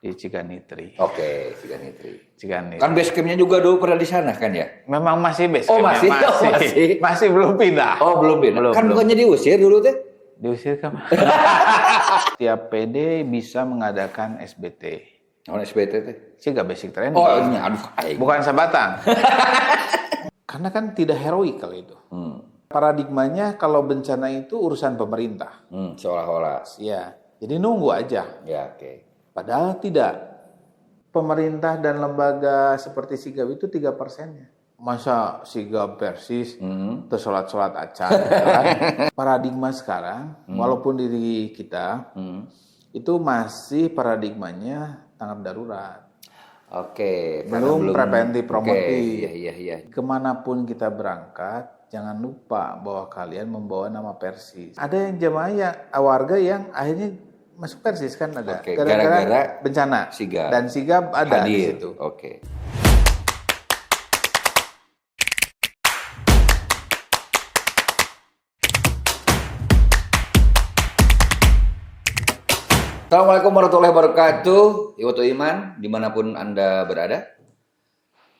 di Ciganitri. Oke, Ciganitri. Ciganitri. Kan base camp-nya juga dulu pernah di sana kan ya? Memang masih base Oh, camp-nya, masih? masih belum pindah. Oh, belum pindah. Belum, Kan belum. bukannya diusir dulu teh? Diusir kan? Tiap PD bisa mengadakan SBT. Oh, SBT teh. Sigap basic training. Oh, ini aduh. Bukan sabatan. Karena kan tidak heroik kalau itu. Paradigmanya kalau bencana itu urusan pemerintah. Seolah-olah. Ya, jadi nunggu aja. Ya, oke. Padahal tidak. Pemerintah dan lembaga seperti Sigap itu 3%-nya. Masa Sigap Persis, terus sholat-sholat acan. Kan? Paradigma sekarang, walaupun diri kita, itu masih paradigmanya tanggap darurat. Oke. Belum preventif promotif. Iya. Kemanapun kita berangkat, jangan lupa bahwa kalian membawa nama Persis. Ada yang jemaah warga yang akhirnya masuk Persis kan ada. Oke, Gara-gara bencana. Sigap. Dan Sigap ada di Hadir. situ. Oke. Assalamualaikum warahmatullahi wabarakatuh. Iwatu Iman, dimanapun Anda berada.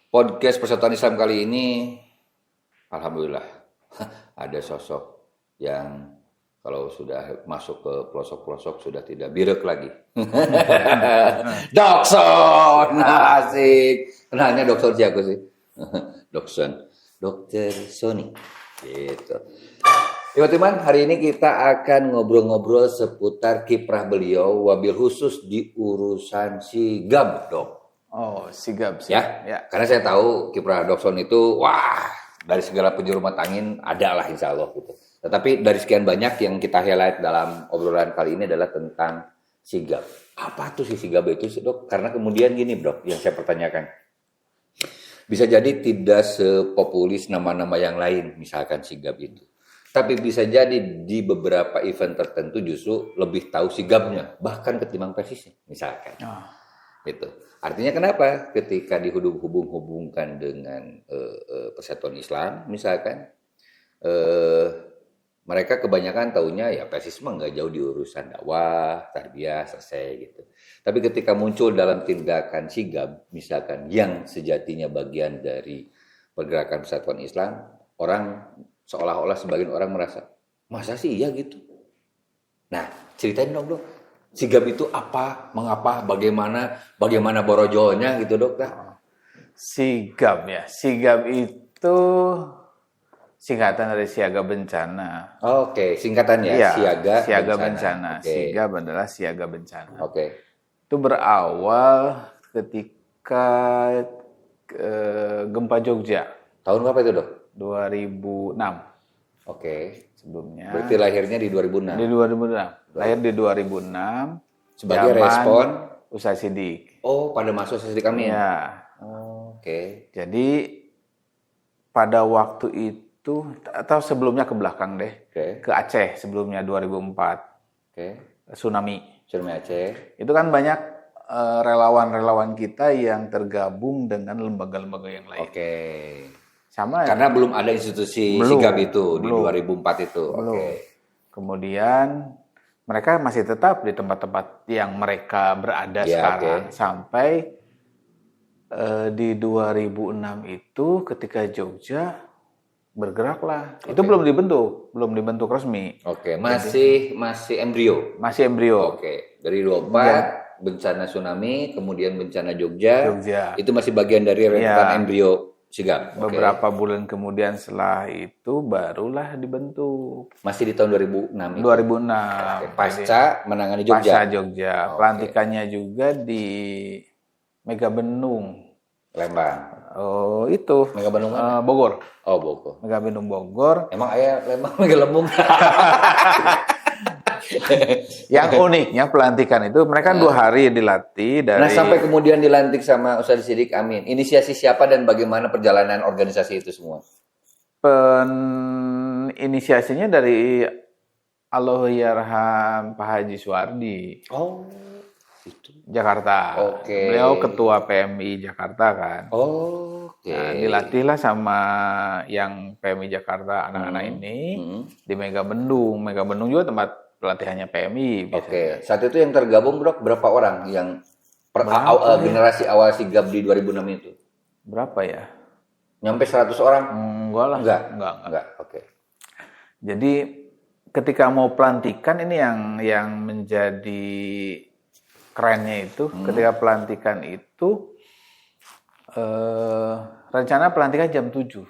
Podcast Persatuan Islam kali ini, alhamdulillah, ada sosok yang kalau sudah masuk ke pelosok-pelosok sudah tidak birek lagi. Dokson, asik. Kenalnya Dokson siapa sih? Dokson, Dokter Sony. Gitu. Iwatu Iman, hari ini kita akan ngobrol-ngobrol seputar kiprah beliau, wabil khusus di urusan Sigap, Dok. Oh, Sigap sih. Ya. Karena saya tahu kiprah Dokson itu, wah, dari segala penjuru mata angin ada lah insya Allah gitu. Tetapi dari sekian banyak yang kita highlight dalam obrolan kali ini adalah tentang Sigap. Apa tuh si Sigap itu sih, Dok? Karena kemudian gini, Dok, yang saya pertanyakan. Bisa jadi tidak sepopulis nama-nama yang lain, misalkan Sigap itu. Tapi bisa jadi di beberapa event tertentu justru lebih tahu Sigapnya, bahkan ketimbang Persisnya, misalkan. Gitu. Artinya kenapa? Ketika dihubung-hubungkan dengan Persatuan Islam, misalkan, mereka kebanyakan taunya ya Persis mah nggak jauh di urusan dakwah, tarbiyah, selesai gitu. Tapi ketika muncul dalam tindakan Sigap, misalkan yang sejatinya bagian dari pergerakan Persatuan Islam, orang seolah-olah sebagian orang merasa, masa sih iya gitu? Nah, ceritain dong, Dok. Sigap itu apa, mengapa, bagaimana borojonya gitu, Dok? Sigap ya. Sigap itu singkatan dari siaga bencana. Oke, singkatannya Ya, siaga bencana. Oke. Sigap adalah siaga bencana. Oke. Itu berawal ketika gempa Jogja. Tahun berapa itu, Dok? 2006 Oke. sebelumnya. Berarti lahirnya di 2006. Di 2006. Lahir di 2006. Sebagai zaman respon Ustaz Sidik. Oh, pada masa sesi kami. Ya. Oke. Jadi pada waktu itu atau sebelumnya ke belakang deh. Oke. Ke Aceh sebelumnya 2004. Oke. Tsunami. Tsunami Aceh. Itu kan banyak relawan-relawan kita yang tergabung dengan lembaga-lembaga yang lain. Oke. Sama Karena belum ada institusi Sigap itu di 2004 itu. Oke. Kemudian mereka masih tetap di tempat-tempat yang mereka berada sekarang. Sampai di 2006 itu ketika Jogja bergeraklah. Itu belum dibentuk resmi. Oke, masih embrio. Masih embrio. Oke, dari 24 bencana tsunami, kemudian bencana Jogja. Itu masih bagian dari rentetan embrio Sigap. Beberapa bulan kemudian setelah itu barulah dibentuk. Masih di tahun 2006 itu. 2006. Pasca menangani Jogja. Pasca Jogja. Pelantikannya juga di Mega Bendung. Lembang. Oh, itu. Mega Bendung mana? Bogor. Oh, Bogor. Mega Bendung Bogor. Emang ayah Lembang Mega Lembung. Yang uniknya pelantikan itu mereka 2 hari dilatih dari. Nah, sampai kemudian dilantik sama Ustaz Sidik Amin. Inisiasi siapa dan bagaimana perjalanan organisasi itu semua? Inisiasinya dari Allahyarham Pak Haji Suwardi. Oh, itu. Jakarta. Oke. Beliau ketua PMI Jakarta kan. Oke. Nah, dilatihlah sama yang PMI Jakarta anak-anak ini di Mega Bendung. Mega Bendung juga tempat pelatihannya PMI. Oke. Saat itu yang tergabung berapa orang yang Generasi awal sigap di 2006 itu. Berapa ya? Nyampe 100 orang? Enggak lah. Enggak. Oke. Jadi ketika mau pelantikan ini yang menjadi kerennya itu, ketika pelantikan itu rencana pelantikan jam 7.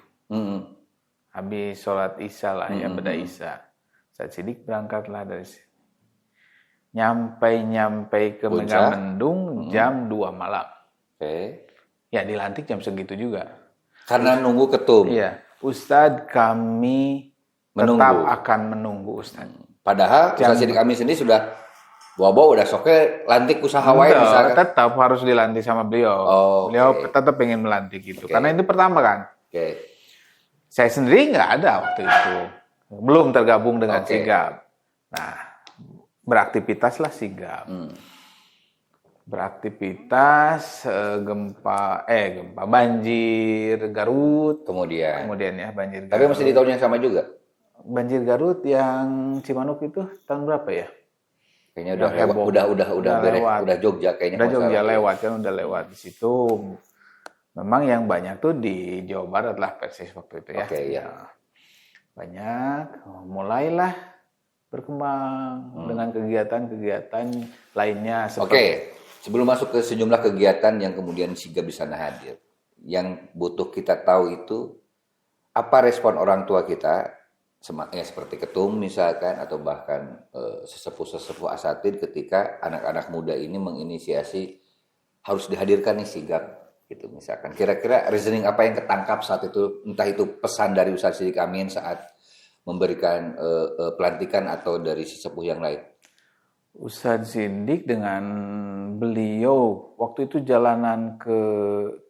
Habis sholat isya lah ya, beda isya. Ustadz Siddiq berangkatlah dari sini. Nyampe ke Megamendung jam 2 malam. Oke. Ya dilantik jam segitu juga. Karena nunggu ketum. Iya. Ustadz kami tetap akan menunggu Ustadz. Padahal Ustadz Siddiq Amin sendiri sudah bawa udah soke lantik usaha wae misalkan. Tetap harus dilantik sama beliau. Beliau tetap pengen melantik itu. Karena itu pertama kan. Saya sendiri nggak ada waktu itu. Belum tergabung dengan Sigap. Nah, beraktivitaslah Sigap. Beraktivitas gempa banjir Garut. Kemudian ya banjir Garut. Tapi masih di tahun yang sama juga. Banjir Garut yang Cimanuk itu tahun berapa ya? Kayaknya udah beres, udah Jogja kayaknya. Udah Jogja lewat kan, udah lewat di situ. Memang yang banyak tuh di Jawa Barat lah Persis waktu itu ya. Ya. Banyak, mulailah berkembang dengan kegiatan-kegiatan lainnya. Sebelum masuk ke sejumlah kegiatan yang kemudian Sigap di sana hadir, yang butuh kita tahu itu apa respon orang tua kita, seperti ketum misalkan, atau bahkan sesepuh asatid ketika anak-anak muda ini menginisiasi harus dihadirkan nih Sigap. Gitu misalkan. Kira-kira reasoning apa yang ketangkap saat itu, entah itu pesan dari Ustadz Siddiq Amin saat memberikan pelantikan atau dari sesepuh yang lain? Ustadz Siddiq dengan beliau waktu itu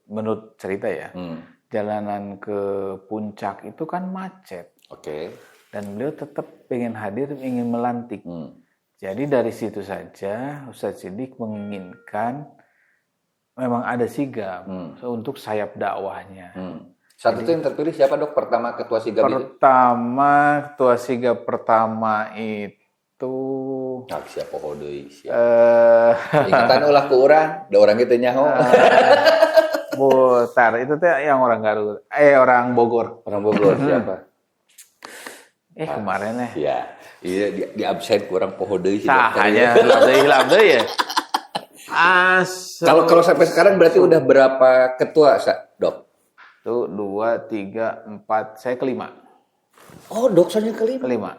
menurut cerita ya, jalanan ke puncak itu kan macet. Dan beliau tetap ingin hadir, ingin melantik. Jadi dari situ saja Ustadz Siddiq menginginkan memang ada Sigap untuk sayap dakwahnya. Saat itu yang terpilih siapa dok? Pertama ketua Sigap itu? Ketua Sigap pertama itu siapa hodoi siapa? Ingatan ulah ke orang, ada orang itu nyaho. Bentar, itu tuh yang orang Garut. Orang Bogor. Orang Bogor siapa? Kemarin ya. Iya di absen kurang pohodoi sih. Sahanya labdei ya. Kalau sampai sekarang berarti udah berapa ketua, Dok? Tuh 2, 3, 4, saya kelima. Oh, Dok soalnya kelima.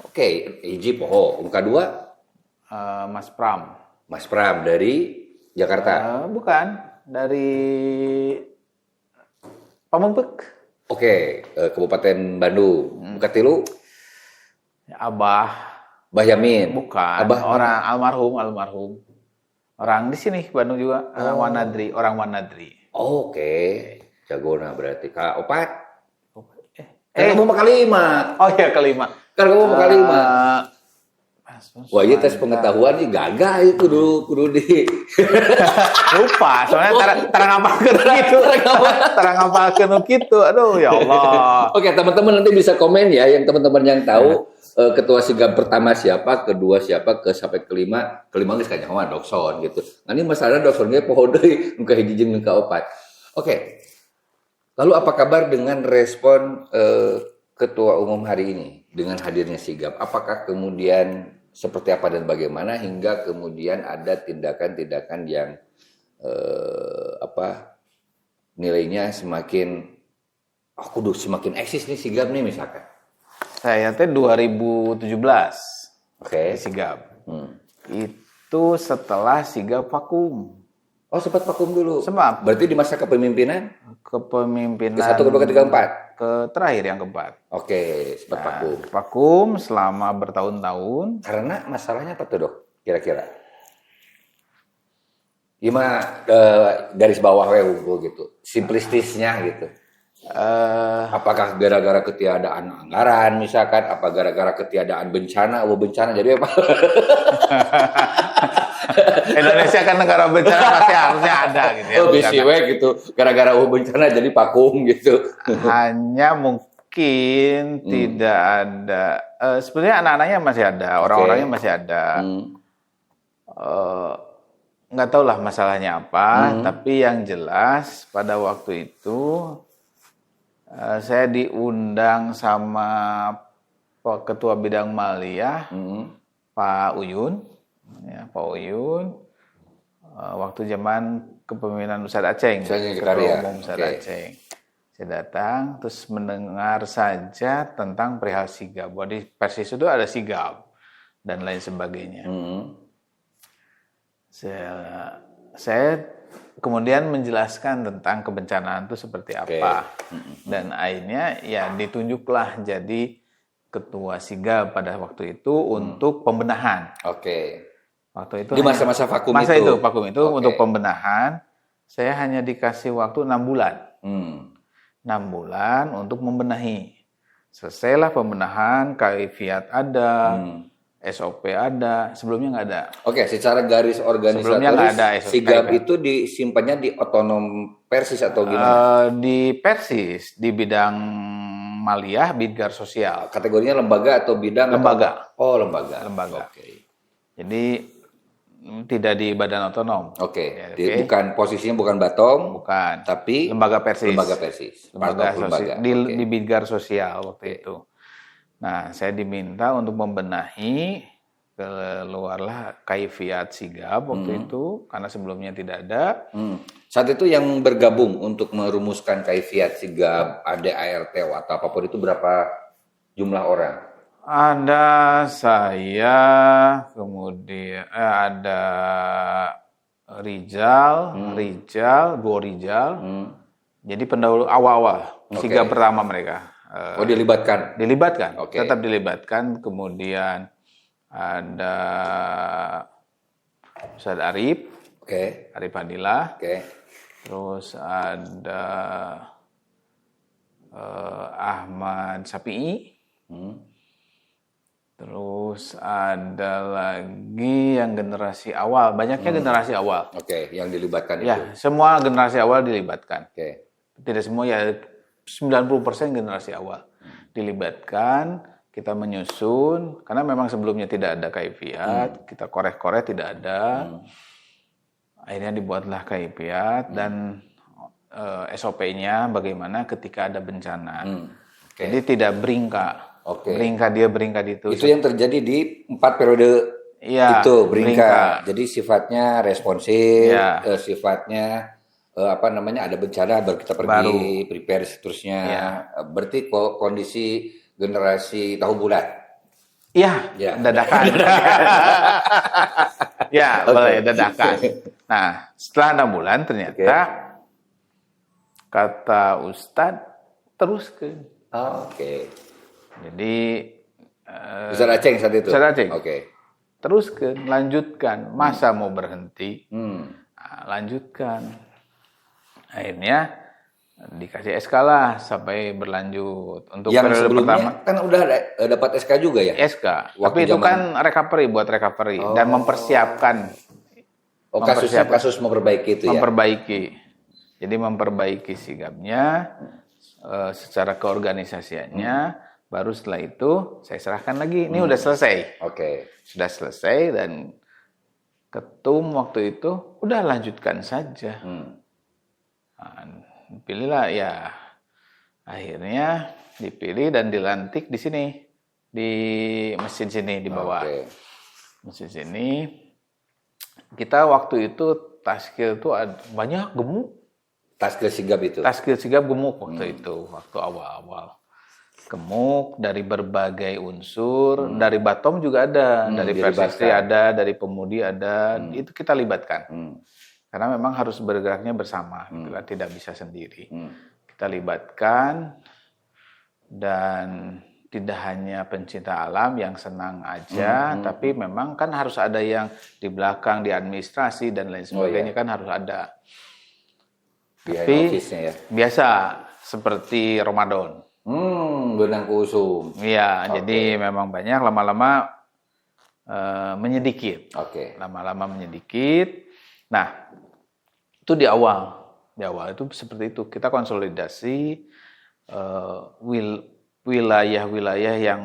Oke, hiji poho, muka 2 Mas Pram. Mas Pram dari Jakarta. Bukan, dari Pamengpeuk. Kabupaten Bandung. Muka 3 Abah Yamin. Bukan, orang almarhum. Orang di sini Bandung juga, orang Wanadri. Jagona berarti. Kak Opat. Kamu mau kelima. Oh ya kelima. Kan kamu mau kelima. Wah, iya tes pengetahuan sih gagah itu kudu di. Lupa, soalnya tarang ngapalkeun gitu. Aduh ya Allah. Teman-teman nanti bisa komen ya, yang teman-teman yang tahu ketua Sigap pertama siapa, kedua siapa, sampai kelima geus kanyahoan Dokson gitu. Nah, ini masalah Dokson ge poho deui nu ka hiji jeung nu ka opat. Lalu apa kabar dengan respon ketua umum hari ini dengan hadirnya Sigap? Apakah kemudian seperti apa dan bagaimana hingga kemudian ada tindakan-tindakan yang nilainya semakin kudu semakin eksis nih Sigap nih misalkan. Saya teh 2017 di Sigap. Itu setelah Sigap vakum. Oh, sempat vakum dulu. Sempat. Berarti di masa kepemimpinan? Kepemimpinan. Ke-1, ke-2, ke-3, ke-4? Terakhir yang keempat. Sempat vakum. Vakum selama bertahun-tahun. Karena masalahnya apa tuh, Dok? Kira-kira? Gimana garis bawah gitu? Simplistisnya gitu. Apakah gara-gara ketiadaan anggaran misalkan, apa gara-gara ketiadaan bencana jadi apa? Indonesia kan negara bencana pasti harusnya ada gitu ya. BCW gitu, gara-gara bencana jadi vakum gitu. Hanya mungkin tidak ada. Sebenarnya anak-anaknya masih ada, orang-orangnya masih ada. nggak tahu lah masalahnya apa, tapi yang jelas pada waktu itu saya diundang sama Ketua Bidang Maliyah, Pak Uyun, ya, Pak Uyun, waktu zaman kepemimpinan Ustadz Aceng, Ketua Umum Ustadz Aceng. Saya datang, terus mendengar saja tentang perihal sigap. Bahwa di Persis itu ada sigap dan lain sebagainya. Saya kemudian menjelaskan tentang kebencanaan itu seperti apa. Dan akhirnya ya ditunjuklah jadi ketua sigap pada waktu itu untuk pembenahan. Waktu itu di masa-masa vakum vakum itu untuk pembenahan. Saya hanya dikasih waktu 6 bulan. 6 bulan untuk membenahi. Selesailah pembenahan, kaifiat ada, SOP ada, sebelumnya nggak ada. Secara garis organisatoris, sigap itu disimpannya di otonom Persis atau gimana? Di Persis, di bidang maliyah, bidgar sosial. Kategorinya lembaga atau bidang? Lembaga. Lembaga. Jadi tidak di badan otonom. Bukan posisinya bukan Batom, bukan. Tapi lembaga Persis. Lembaga. Di bidgar sosial waktu itu. Nah, saya diminta untuk membenahi, keluarlah kaifiat sigap waktu itu karena sebelumnya tidak ada. Saat itu yang bergabung untuk merumuskan kaifiat sigap, ADART atau apapun itu berapa jumlah orang? Ada saya, kemudian ada Rijal, dua Rijal. Jadi pendahulu awal-awal, sigap pertama mereka. Dilibatkan? Dilibatkan, tetap dilibatkan. Kemudian ada Ustadz Arif, Arif Fadilah. Terus ada Ahmad Sapi'i. Terus ada lagi yang generasi awal, banyaknya generasi awal. Yang dilibatkan itu. Ya, semua generasi awal dilibatkan. Tidak semua, ya 90% generasi awal dilibatkan. Kita menyusun, karena memang sebelumnya tidak ada kaifiat, kita korek-korek tidak ada. Akhirnya dibuatlah kaifiat dan SOP-nya bagaimana ketika ada bencana. Jadi tidak beringkak. Beringkat itu. Itu yang terjadi di 4 periode itu, beringkat. Jadi sifatnya responsif, sifatnya ada bencana baru kita pergi prepare seterusnya. Berarti kondisi generasi tahu bulat. Dadakan. Boleh dadakan. Nah, setelah 6 bulan ternyata kata Ustadz teruskan. Jadi Ustadz Aceng saat itu? Ustadz Aceng. Teruskan, lanjutkan. Masa mau berhenti? Lanjutkan. Akhirnya dikasih SK lah sampai berlanjut. Untuk yang periode sebelumnya pertama kan udah dapat SK juga ya? SK. Tapi itu kan buat recovery dan mempersiapkan. Kasus memperbaiki itu ya? Memperbaiki. Jadi memperbaiki sigapnya secara keorganisasiannya. Baru setelah itu saya serahkan lagi. Ini udah selesai. Sudah selesai dan ketum waktu itu udah lanjutkan saja. Pilihlah ya. Akhirnya dipilih dan dilantik di sini, di mesin sini di bawah. Mesin sini. Kita waktu itu taskil itu banyak gemuk. Taskil sigap itu? Taskil sigap gemuk waktu itu, waktu awal-awal. Gemuk dari berbagai unsur, dari Batom juga ada, dari Persistri ada, dari Pemudi ada, itu kita libatkan. Karena memang harus bergeraknya bersama, gitu kan, tidak bisa sendiri. Kita libatkan dan tidak hanya pencinta alam yang senang aja, tapi memang kan harus ada yang di belakang, di administrasi dan lain sebagainya kan harus ada. Tapi biasa seperti Ramadan. Benang kusum. Iya, jadi memang banyak lama-lama menyedikit. Lama-lama menyedikit. Nah, itu di awal. Di awal itu seperti itu. Kita konsolidasi wilayah-wilayah yang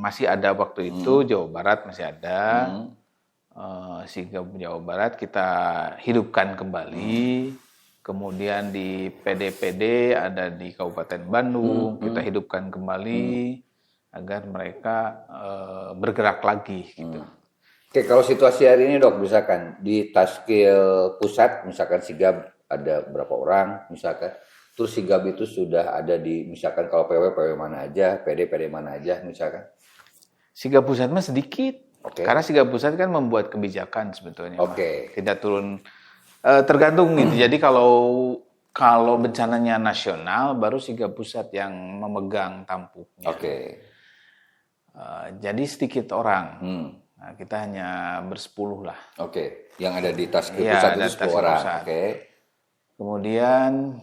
masih ada waktu itu, Jawa Barat masih ada. Sigap Jawa Barat kita hidupkan kembali. Kemudian di PD-PD ada di Kabupaten Bandung, kita hidupkan kembali agar mereka bergerak lagi gitu. Oke, kalau situasi hari ini Dok, misalkan di Taskil Pusat, misalkan Sigap ada berapa orang, misalkan, terus Sigap itu sudah ada di, misalkan kalau PW mana aja, PD mana aja, misalkan. Sigap Pusat mah sedikit, karena Sigap Pusat kan membuat kebijakan sebetulnya. Tidak turun. Tergantung gitu. Jadi kalau bencananya nasional, baru Sigap Pusat yang memegang tampuknya. Jadi sedikit orang. Nah, kita hanya bersepuluh lah. Yang ada di Taskil Pusat itu 10 orang. Kemudian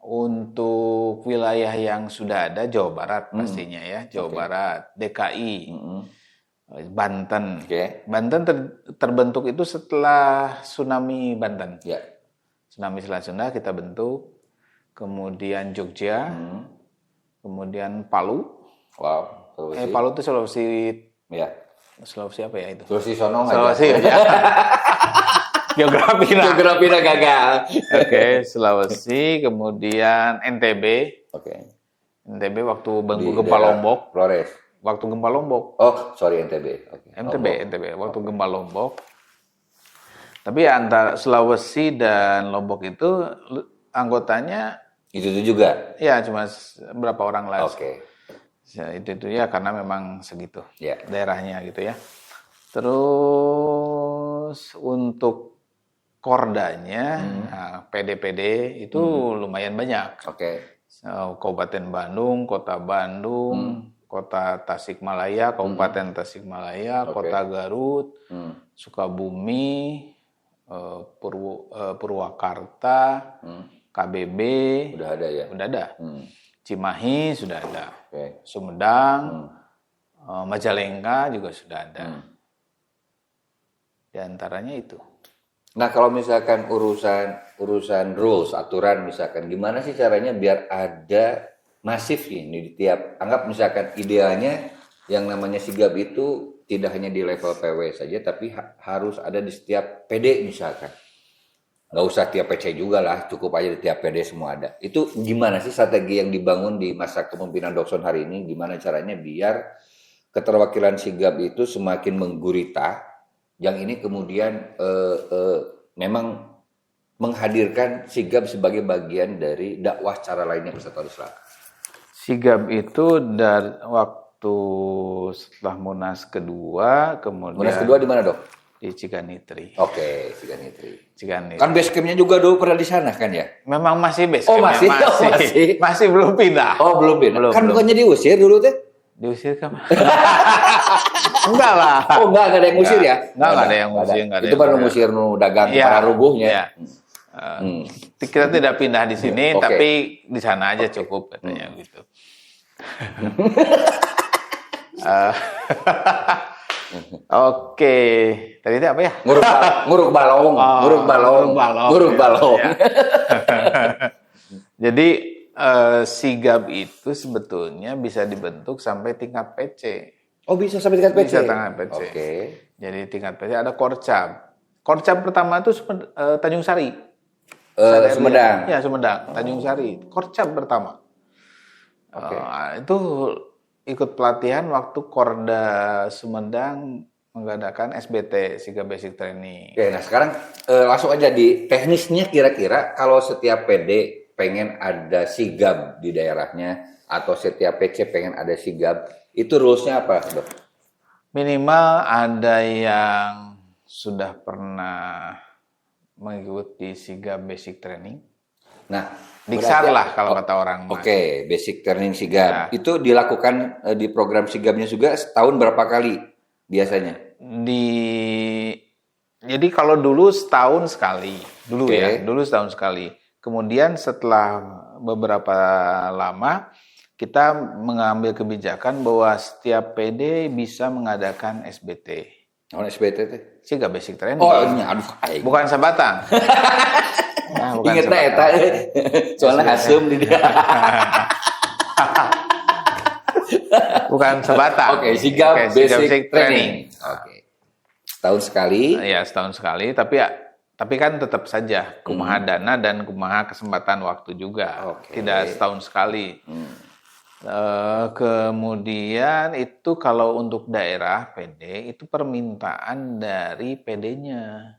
untuk wilayah yang sudah ada, Jawa Barat pastinya ya, Jawa Barat, DKI, Banten. Banten terbentuk itu setelah tsunami Banten. Tsunami Selat Sunda kita bentuk. Kemudian Jogja. Kemudian Palu. Palu itu Sulawesi. Sulawesi apa ya itu? Sulawesi Sono. Sulawesi ya. Geografinya gagal. Sulawesi. Kemudian NTB. NTB waktu gempa Lombok. Flores. Waktu gempa Lombok. NTB. NTB. Waktu gempa Lombok. Tapi antara Sulawesi dan Lombok itu anggotanya itu juga. Ya, cuma berapa orang lah. Ya, itu ya karena memang segitu daerahnya gitu ya. Terus untuk kordanya, PD-PD itu lumayan banyak. Kabupaten Bandung, Kota Bandung, Kota Tasikmalaya, Kabupaten Tasikmalaya, Kota Garut, Sukabumi, Purwakarta, KBB, udah ada. Cimahi sudah ada, Sumedang, Majalengka juga sudah ada. Di antaranya itu. Nah, kalau misalkan urusan rules, aturan misalkan, gimana sih caranya biar ada masif ini di tiap, anggap misalkan idealnya yang namanya Sigap itu tidak hanya di level PW saja, tapi harus ada di setiap PD misalkan. Nggak usah tiap PC juga lah, cukup aja di tiap PD semua ada. Itu gimana sih strategi yang dibangun di masa kepemimpinan Dokson hari ini? Gimana caranya biar keterwakilan Sigap itu semakin menggurita, yang ini kemudian memang menghadirkan Sigap sebagai bagian dari dakwah cara lainnya Persatuan Islam. Sigap itu dari waktu setelah Munas kedua, kemudian Munas kedua di mana, Dok? Di Ciganitri. Ciganitri. Kan base camp-nya juga dulu pernah di sana kan ya? Memang masih base camp-nya. Masih belum pindah. Belum pindah. Kan bukannya diusir dulu teh? Diusir kan? Enggak lah. Enggak ada yang ngusir ya? Enggak ada yang ngusir. Itu baru ngusir dagang para rubuhnya. Kita tidak pindah di sini, tapi di sana aja cukup katanya gitu. Tadi itu apa ya? Nguruk balong. Ya. Jadi Sigap itu sebetulnya bisa dibentuk sampai tingkat PC. Bisa sampai tingkat PC? Bisa tingkat PC. Jadi tingkat PC ada Korcap. Korcap pertama itu Tanjung Sari. Sumedang. Ya, Sumedang, Tanjung Sari. Korcap pertama. Itu ikut pelatihan waktu Korda Sumedang mengadakan SBT, Sigap Basic Training. Nah sekarang langsung aja di teknisnya, kira-kira kalau setiap PD pengen ada Sigap di daerahnya atau setiap PC pengen ada Sigap, itu rules-nya apa, Dok? Minimal ada yang sudah pernah mengikuti Sigap Basic Training. Nah, Diksar lah kalau kata orang. Basic Training Sigap. Itu dilakukan di program Sigapnya juga setahun berapa kali biasanya? Jadi kalau dulu setahun sekali. Dulu setahun sekali. Kemudian setelah beberapa lama kita mengambil kebijakan bahwa setiap PD bisa mengadakan SBT. SBT itu? Sigap Basic Training. Bukan Sabatang. Ingat eta soalnya asum di dia. Bukan Sabatang. Sigap Basic Training. Setahun sekali. Ya, setahun sekali, tapi kan tetap saja kumaha dana dan kumaha kesempatan waktu juga. Oke. Tidak setahun sekali. Kemudian itu kalau untuk daerah PD itu permintaan dari PD-nya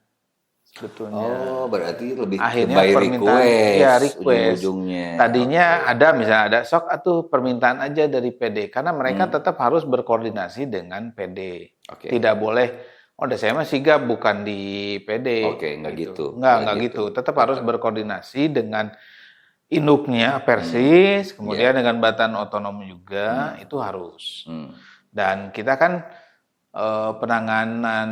sebetulnya. Oh, berarti lebih Akhirnya ke by permintaan, request, ya request. ujung-ujungnya. Tadinya ada misalnya ada sok atuh permintaan aja dari PD karena mereka tetap harus berkoordinasi dengan PD. Oke. Tidak boleh, oh saya mah sigap bukan di PD. Oke, nggak gitu. Nggak gitu. Tetap harus berkoordinasi dengan induknya Persis, kemudian dengan Badan Otonom juga itu harus. Dan kita kan penanganan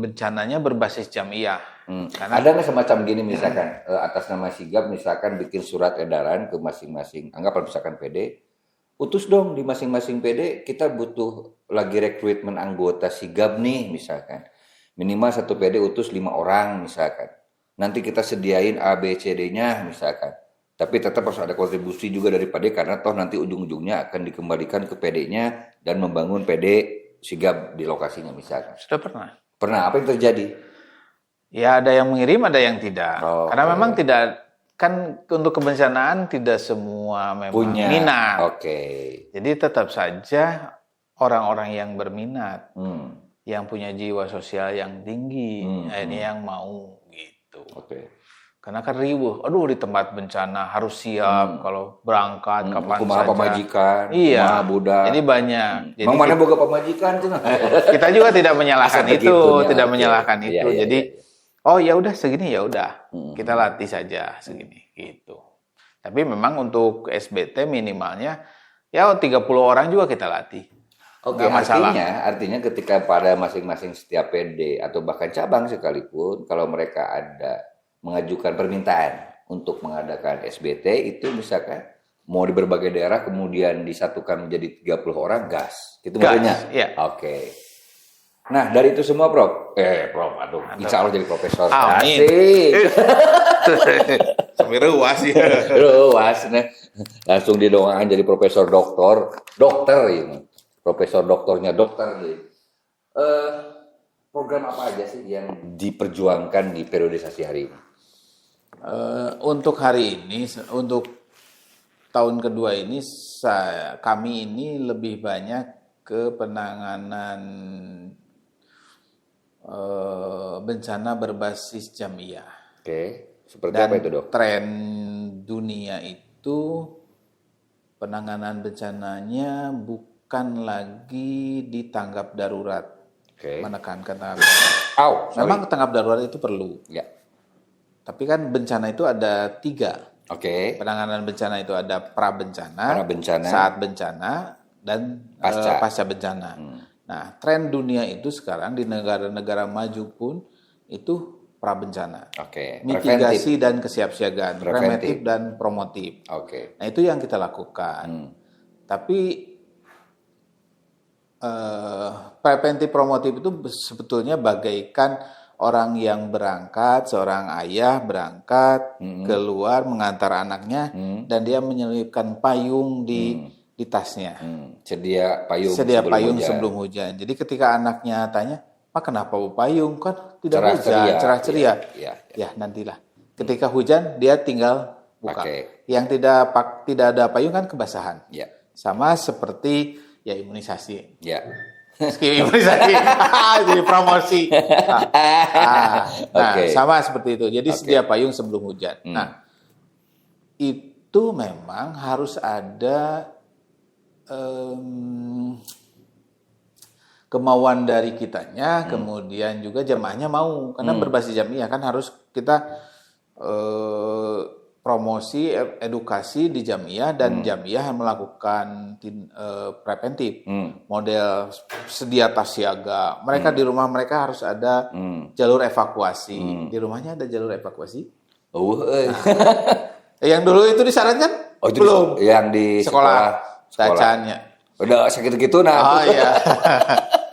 bencananya berbasis jamiah. Karena ada nggak semacam gini misalkan atas nama Sigap misalkan bikin surat edaran ke masing-masing, anggaplah misalkan PD, utus dong di masing-masing PD kita butuh lagi rekrutmen anggota Sigap nih misalkan, minimal satu PD utus 5 orang misalkan, nanti kita sediain A B C D-nya misalkan, tapi tetap harus ada kontribusi juga dari PD karena toh nanti ujung-ujungnya akan dikembalikan ke PD-nya dan membangun PD Sigap di lokasinya misalkan. Sudah pernah. Pernah, apa yang terjadi? Ya ada yang mengirim, ada yang tidak. Oh, karena memang tidak, kan untuk kebencanaan tidak semua memang punya minat. Oke. Jadi tetap saja orang-orang yang berminat, yang punya jiwa sosial yang tinggi, ini yang mau gitu. Oke. Karena kan riuh, aduh di tempat bencana harus siap kalau berangkat kapan kumaha saja. pemajikan, Iya. kumaha budak. Jadi banyak. Jadi Mang mana boga pemajikan tuh. kita juga tidak menyalahkan Asal itu, begitunya, tidak oke. menyalahkan Iya, itu. iya, Jadi iya. oh ya udah segini ya udah. Kita latih saja segini gitu. Tapi memang untuk SBT minimalnya ya 30 orang juga kita latih. Oke, Nggak masalah. artinya ketika pada masing-masing setiap PD atau bahkan cabang sekalipun kalau mereka ada mengajukan permintaan untuk mengadakan SBT itu misalkan mau di berbagai daerah kemudian disatukan menjadi 30 orang gas. Itu maksudnya? Iya. Oke. Nah, dari itu semua, Prof. Prof, aduh, insya Allah jadi profesor. Amin. Asik. Sampai ruas ya. Luas, nih. Langsung didoakan jadi profesor dokter ini. Profesor doktornya dokter nih. Program apa aja sih yang diperjuangkan di periodisasi hari ini? Untuk hari ini, untuk tahun kedua ini, kami ini lebih banyak ke penanganan bencana berbasis jamiah. Oke, seperti Dan apa itu, Dok? tren dunia itu penanganan bencananya bukan lagi di tanggap darurat. Oke. Menekankan tanggap darurat. Memang tanggap darurat itu perlu. Ya. Tapi kan bencana itu ada 3. Oke. Penanganan bencana itu ada prabencana, Prabencana, saat bencana, dan pasca bencana. Nah, tren dunia itu sekarang di negara-negara maju pun itu prabencana. Oke. Mitigasi dan kesiapsiagaan, preventif dan promotif. Oke. Nah, itu yang kita lakukan. Tapi preventif promotif itu sebetulnya bagaikan orang yang berangkat, seorang ayah berangkat keluar mengantar anaknya dan dia menyelipkan payung di tasnya. Sedia payung sebelum hujan. Jadi ketika anaknya tanya, "Pak, kenapa bawa payung? Kan tidak Cerah hujan, ceria. cerah ceria." Iya. Ya, nantilah. Ketika hujan dia tinggal buka. Pakai. Yang tidak ada payung kan kebasahan. Ya. Sama seperti ya imunisasi. Ya. Skip imunisasi. Jadi promosi. Nah, sama seperti itu. Jadi sedia payung sebelum hujan. Nah, itu memang harus ada kemauan dari kitanya, kemudian juga jamaahnya mau, karena berbasis jamiah kan harus kita promosi edukasi di jamiah dan jamiah melakukan preventif, model sedia tas siaga. Mereka di rumah mereka harus ada jalur evakuasi. Di rumahnya ada jalur evakuasi? Yang dulu itu disarankan? Oh, itu belum. Yang di sekolah. Bacaannya. Udah segitu-gitu nah. Oh iya.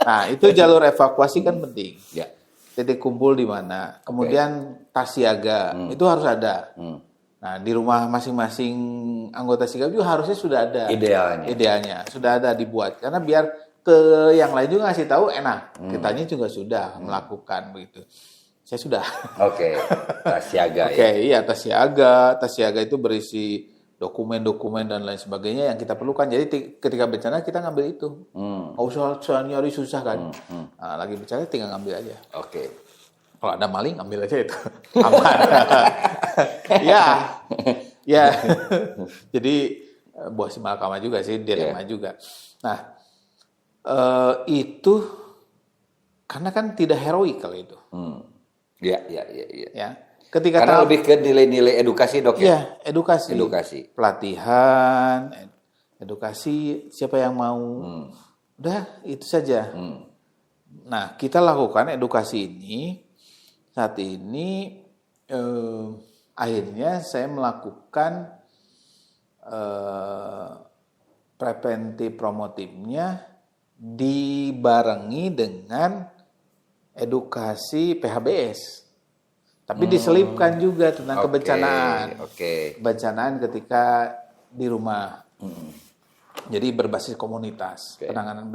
Nah, itu jalur evakuasi kan penting. Ya. Titik kumpul di mana. Kemudian tas siaga, itu harus ada. Nah, di rumah masing-masing anggota sigap juga harusnya sudah ada. Idealnya. Sudah ada dibuat. Karena biar ke yang lain juga ngasih tahu enak. Kitanya juga sudah melakukan begitu. Saya sudah. Oke. Tas siaga Oke, iya tas siaga. Tas siaga itu berisi dokumen-dokumen dan lain sebagainya yang kita perlukan. Jadi ketika bencana kita ngambil itu. Nggak usah nyari susah kan. Nah, lagi bencana tinggal ngambil aja. Oke. Kalau ada maling ambil aja itu. Aman. Ya. Ya. Jadi buah si malakama juga sih, dilema juga. Nah, itu karena kan tidak heroik kalau itu. Iya. Ya. Ketika Karena lebih ke nilai-nilai edukasi, Dok, ya? Iya, edukasi. Edukasi. Pelatihan, edukasi siapa yang mau. Udah, itu saja. Nah, kita lakukan edukasi ini saat ini akhirnya saya melakukan preventif promotifnya dibarengi dengan edukasi PHBS. Tapi diselipkan juga tentang kebencanaan. Kebencanaan ketika di rumah. Jadi berbasis komunitas, penanganan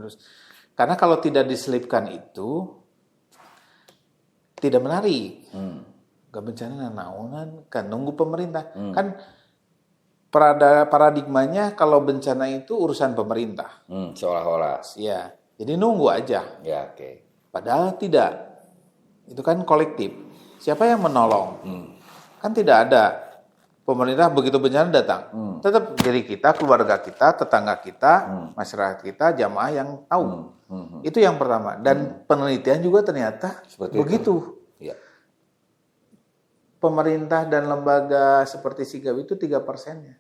karena kalau tidak diselipkan itu tidak menarik. Kebencanaan naonan kan nunggu pemerintah. Kan paradigmanya kalau bencana itu urusan pemerintah. Seolah-olah. Ya, jadi nunggu aja. Ya, Padahal tidak. Itu kan kolektif. Siapa yang menolong? Kan tidak ada. Pemerintah begitu bencana datang. Tetap diri kita, keluarga kita, tetangga kita, masyarakat kita, jamaah yang tahu. Itu yang pertama. Dan penelitian juga ternyata seperti begitu. Ya. Pemerintah dan lembaga seperti Sigap itu 3%-nya.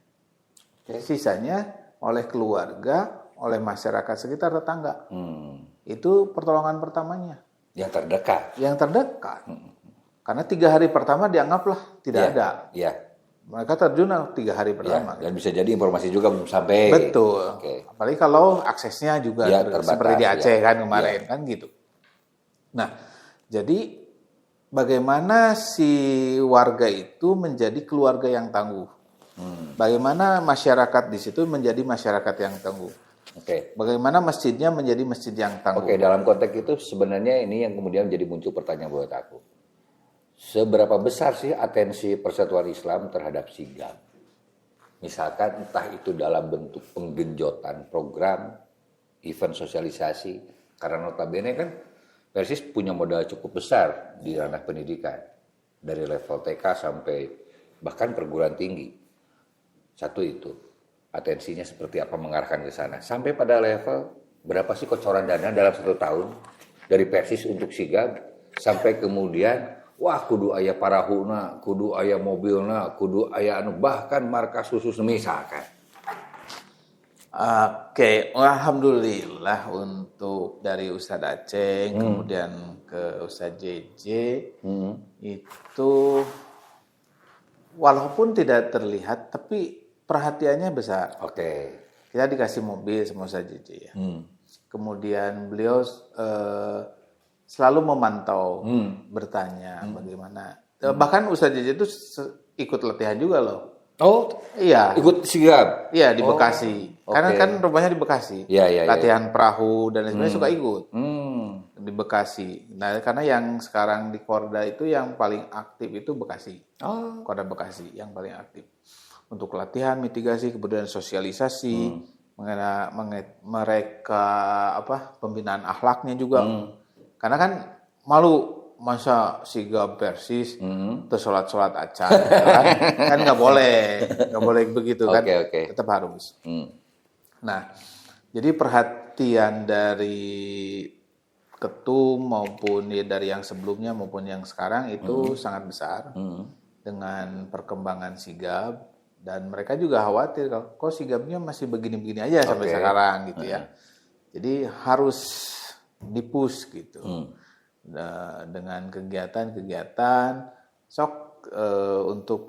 Sisanya oleh keluarga, oleh masyarakat sekitar, tetangga. Itu pertolongan pertamanya. Yang terdekat. Karena 3 hari pertama dianggaplah tidak ada. Iya. Mereka terjun 3 hari pertama. Dan bisa jadi informasi juga belum sampai. Betul. Apalagi kalau aksesnya juga terbatas, seperti di Aceh kan kemarin kan gitu. Nah, jadi bagaimana si warga itu menjadi keluarga yang tangguh? Bagaimana masyarakat di situ menjadi masyarakat yang tangguh? Bagaimana masjidnya menjadi masjid yang tangguh? Dalam konteks itu sebenarnya ini yang kemudian jadi muncul pertanyaan buat aku. Seberapa besar sih atensi Persatuan Islam terhadap Sigap? Misalkan entah itu dalam bentuk penggenjotan program, event sosialisasi, karena notabene kan Persis punya modal cukup besar di ranah pendidikan. Dari level TK sampai bahkan perguruan tinggi. Satu itu, atensinya seperti apa mengarahkan ke sana. Sampai pada level berapa sih kocoran dana dalam 1 tahun dari Persis untuk Sigap, sampai kemudian wah kudu aya parahuna, kudu aya mobilna, kudu aya bahkan markas khusus misalkan. Alhamdulillah untuk dari Ustadz Aceh kemudian ke Ustadz JJ itu walaupun tidak terlihat tapi perhatiannya besar. Kita dikasih mobil sama Ustadz JJ ya. Kemudian beliau selalu memantau, bertanya bagaimana. Bahkan Ustadz JJ itu ikut latihan juga loh. Iya. Ikut Sigap? Iya, di Bekasi. Karena kan rumahnya di Bekasi. Latihan perahu dan sebenarnya suka ikut. Di Bekasi. Nah, karena yang sekarang di Korda itu yang paling aktif itu Bekasi. Korda Bekasi yang paling aktif. Untuk latihan, mitigasi, kemudian sosialisasi, mereka pembinaan akhlaknya juga. Karena kan malu masa Sigap Persis terus sholat acan kan nggak boleh begitu kan, tetap harus. Nah, jadi perhatian dari ketum maupun dari yang sebelumnya maupun yang sekarang itu sangat besar dengan perkembangan Sigap, dan mereka juga khawatir kalau kok Sigapnya masih begini-begini aja sampai sekarang gitu ya. Jadi harus dipush gitu. Dengan kegiatan-kegiatan untuk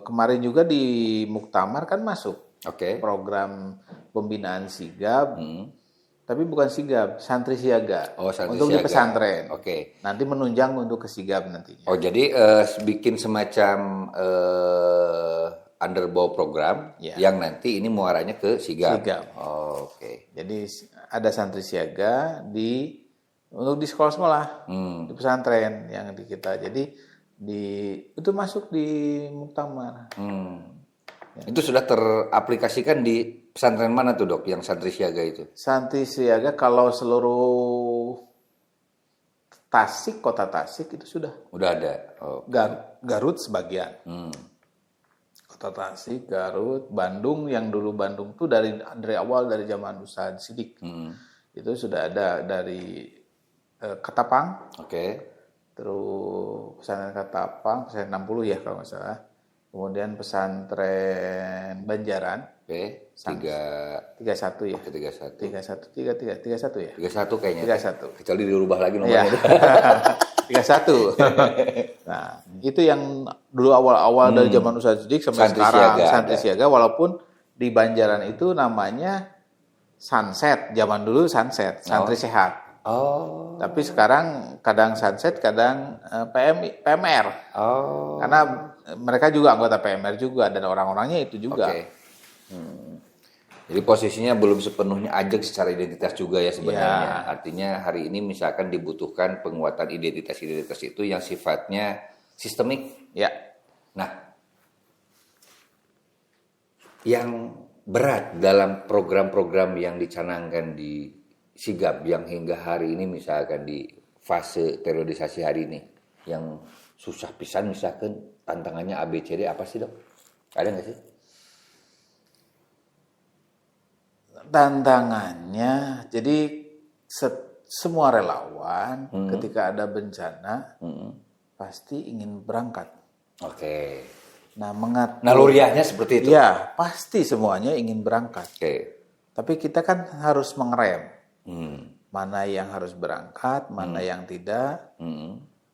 kemarin juga di Muktamar kan masuk program pembinaan Sigap, tapi bukan Sigap, santri siaga untuk di pesantren. Nanti menunjang untuk ke Sigap nantinya. Jadi bikin semacam underbow program Ya. yang nanti ini muaranya ke Sigap. Sigap. Oh, oke. Jadi ada santri siaga untuk di sekolah-sekolah, di pesantren yang di kita. Jadi itu masuk di muktamar. Itu sudah teraplikasikan di pesantren mana tuh dok yang santri siaga itu? Santri siaga kalau seluruh Tasik, kota Tasik itu sudah. Udah ada. Oh. Garut sebagian. Kota Tasik, Garut, Bandung yang dulu Bandung tuh dari awal dari zaman Ustadz Sidik. Itu sudah ada dari Ketapang. Oke. Terus pesantren Ketapang, pesantren 60 ya kalau nggak salah. Kemudian pesantren Banjaran. Oke. 31 ya. 31 31 ya. 31 kayaknya. 31. Kecuali dirubah lagi Iya. nomornya. 31. Nah, itu yang dulu awal-awal dari zaman Ustadz Sidik sampai Santri sekarang siaga santri ada. siaga, walaupun di Banjaran itu namanya Sunset. Zaman dulu Sunset, santri sehat. Oh. Tapi sekarang kadang Sunset, kadang PMR. Oh. Karena mereka juga anggota PMR juga dan orang-orangnya itu juga. Oke. Jadi posisinya belum sepenuhnya ajak secara identitas juga ya sebenarnya. Ya. Artinya hari ini misalkan dibutuhkan penguatan identitas-identitas itu yang sifatnya sistemik. Ya. Nah, yang berat dalam program-program yang dicanangkan di Sigap yang hingga hari ini misalkan di fase periodisasi hari ini yang susah pisan misalkan tantangannya ABCD apa sih dok? Ada nggak sih? Tantangannya, jadi semua relawan ketika ada bencana pasti ingin berangkat. Oke. Nah, Naluriahnya seperti itu. Ya, pasti semuanya ingin berangkat. Oke. Tapi kita kan harus mengerem. Mana yang harus berangkat, mana yang tidak.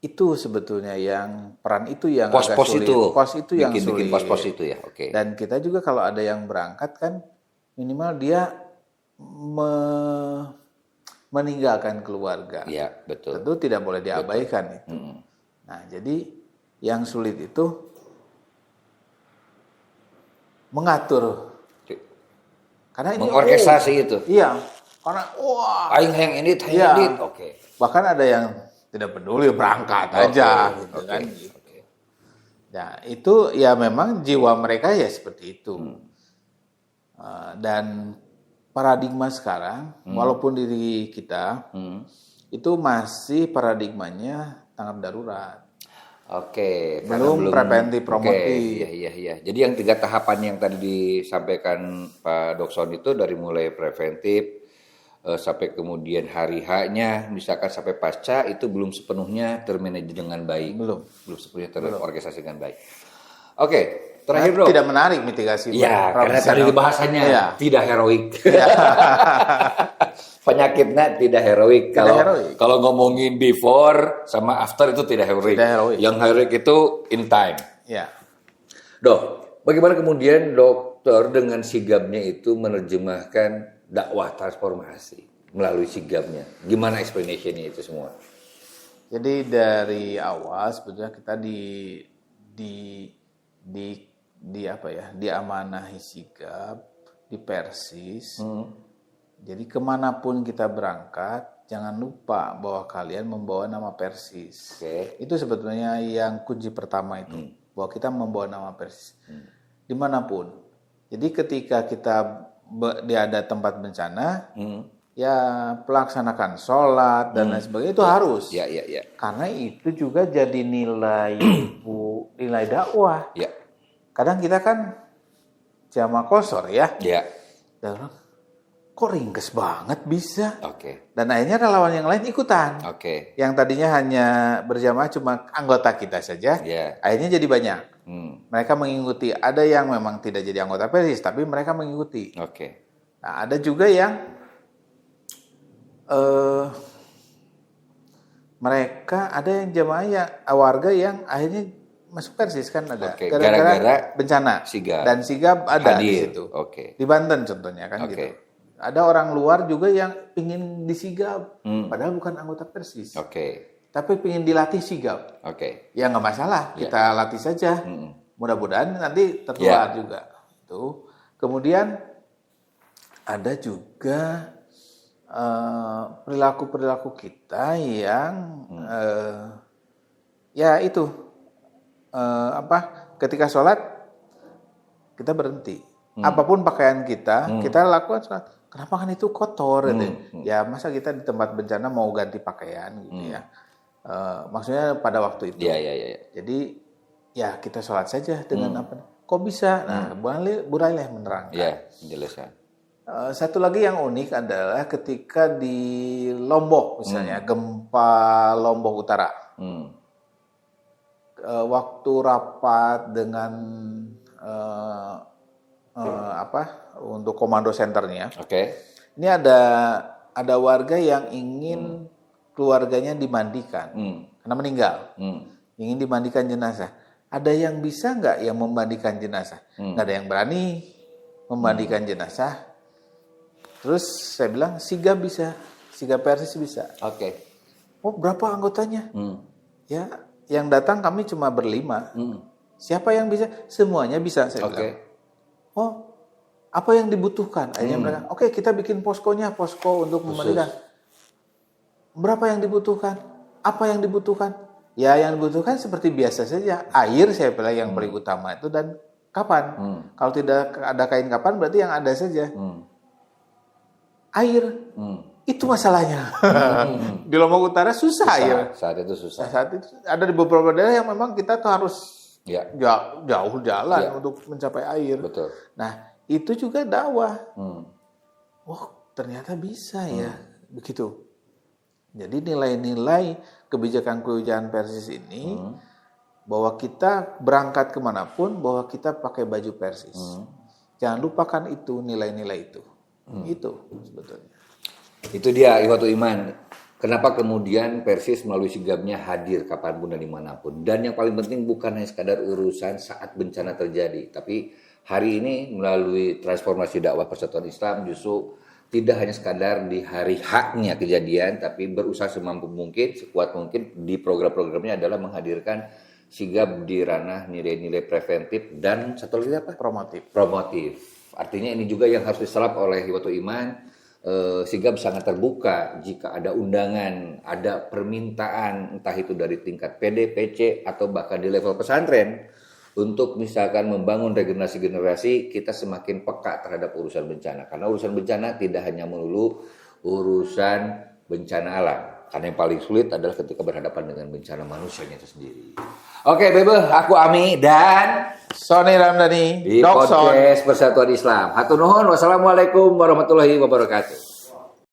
Itu sebetulnya yang peran itu yang agak Pos-pos sulit. itu. Pos itu yang bikin sulit. pos-pos itu ya. Oke. Dan kita juga kalau ada yang berangkat kan minimal dia meninggalkan keluarga. Iya, betul. Tentu tidak boleh diabaikan itu. Nah, jadi yang sulit itu mengatur. Karena ini Mengorkestrasi itu. Iya, karena wah. Aing yang ini, tayang Iya. ini. Oke. Bahkan ada yang tidak peduli berangkat aja, gitu Oke. kan. Oke. Nah, itu ya memang jiwa mereka ya seperti itu. Dan paradigma sekarang, walaupun diri kita itu masih paradigmanya tanggap darurat. Oke, karena Belum preventif promotif. Oke, iya. Jadi yang 3 tahapan yang tadi disampaikan Pak Dokson itu dari mulai preventif sampai kemudian hari H-nya, misalkan sampai pasca itu belum sepenuhnya termanage dengan baik. Belum Sepenuhnya terorganisasi dengan baik. Oke, terakhir Dok. Tidak menarik mitigasi. Ya, karena tadi bahasanya Iya. tidak heroik. Penyakitnya tidak heroik. Kalau ngomongin before sama after itu tidak heroik. Tidak heroik. Yang heroik itu in time. Ya. Dok, bagaimana kemudian dokter dengan sigapnya itu menerjemahkan dakwah transformasi melalui sigapnya? Gimana explanation-nya itu semua? Jadi dari awal sebetulnya kita diamanahi sigap, di Persis. Jadi kemanapun kita berangkat, jangan lupa bahwa kalian membawa nama Persis. Oke. Itu sebetulnya yang kunci pertama itu, bahwa kita membawa nama Persis dimanapun. Jadi ketika kita ada tempat bencana, ya pelaksanakan sholat dan lain sebagainya itu harus. Ya. Karena itu juga jadi nilai nilai dakwah. Ya. Kadang kita kan jamaah kosor ya. Ya. Dan kok ringkes banget bisa. Oke. Dan akhirnya relawan yang lain ikutan. Oke. Yang tadinya hanya berjamaah cuma anggota kita saja, Ya. akhirnya jadi banyak. Mereka mengikuti. Ada yang memang tidak jadi anggota Persis, tapi mereka mengikuti. Oke. Nah, ada juga yang mereka ada yang jamaah warga yang akhirnya masuk Persis kan ada. Oke, Gara-gara gara-gara bencana. sigap. Dan sigap ada di Hadir. situ. Oke. Di Banten contohnya kan Oke. gitu. Ada orang luar juga yang ingin disigap, padahal bukan anggota Persis. Oke. Tapi ingin dilatih sigap. Oke. Ya nggak masalah, kita latih saja. mudah-mudahan nanti tertular juga. Tuh. Kemudian ada juga perilaku-perilaku kita yang ya itu ketika sholat kita berhenti. Apapun pakaian kita, kita lakukan sholat. Kenapa kan itu kotor gitu. Ya masa kita di tempat bencana mau ganti pakaian gitu ya. Maksudnya pada waktu itu. Jadi ya kita sholat saja dengan apa? Kok bisa? Nah, Buraileh menerangkan. Iya, menjelaskan. Satu lagi yang unik adalah ketika di Lombok misalnya, gempa Lombok Utara. Waktu rapat dengan untuk komando senternya. Ini ada warga yang ingin keluarganya dimandikan karena meninggal. Ingin dimandikan jenazah. Ada yang bisa nggak yang memandikan jenazah? Nggak ada yang berani memandikan jenazah. Terus saya bilang Sigap bisa, Sigap Persis bisa. Oh berapa anggotanya? Ya, yang datang kami cuma berlima. Siapa yang bisa? Semuanya bisa saya bilang. Oh, apa yang dibutuhkan? Akhirnya mereka, oke, kita bikin posko untuk memandikan. Berapa yang dibutuhkan? Apa yang dibutuhkan? Ya, yang dibutuhkan seperti biasa saja. Air saya bilang yang paling utama itu dan kapan. Kalau tidak ada kain kapan berarti yang ada saja. Air. Itu masalahnya. Di Lombok Utara susah air. Saat itu susah. Saat itu ada di beberapa daerah yang memang kita tuh harus jauh jalan untuk mencapai air. Betul. Nah, itu juga dakwah. Oh, ternyata bisa ya. Begitu. Jadi nilai-nilai kebijakan Persis ini bahwa kita berangkat kemanapun, bahwa kita pakai baju Persis. Jangan lupakan itu, nilai-nilai itu. Itu sebetulnya. Itu dia Ikhwatul Iman. Kenapa kemudian Persis melalui sigapnya hadir kapanpun dan dimanapun. Dan yang paling penting bukan hanya sekadar urusan saat bencana terjadi. Tapi hari ini melalui transformasi dakwah Persatuan Islam justru tidak hanya sekadar di hari haknya kejadian. Tapi berusaha semampu mungkin, sekuat mungkin di program-programnya adalah menghadirkan sigap di ranah nilai-nilai preventif dan satu lagi apa? Promotif. Artinya ini juga yang harus diserap oleh Ikhwatul Iman. Sigap sangat terbuka jika ada undangan, ada permintaan entah itu dari tingkat PD, PC atau bahkan di level pesantren untuk misalkan membangun regenerasi generasi, kita semakin peka terhadap urusan bencana. Karena urusan bencana tidak hanya melulu urusan bencana alam. Karena yang paling sulit adalah ketika berhadapan dengan bencana manusianya itu sendiri. Oke, Bebe, aku Ami dan Sony Ramdhani di podcast Persatuan Islam. Hatur nuhun, wassalamualaikum warahmatullahi wabarakatuh.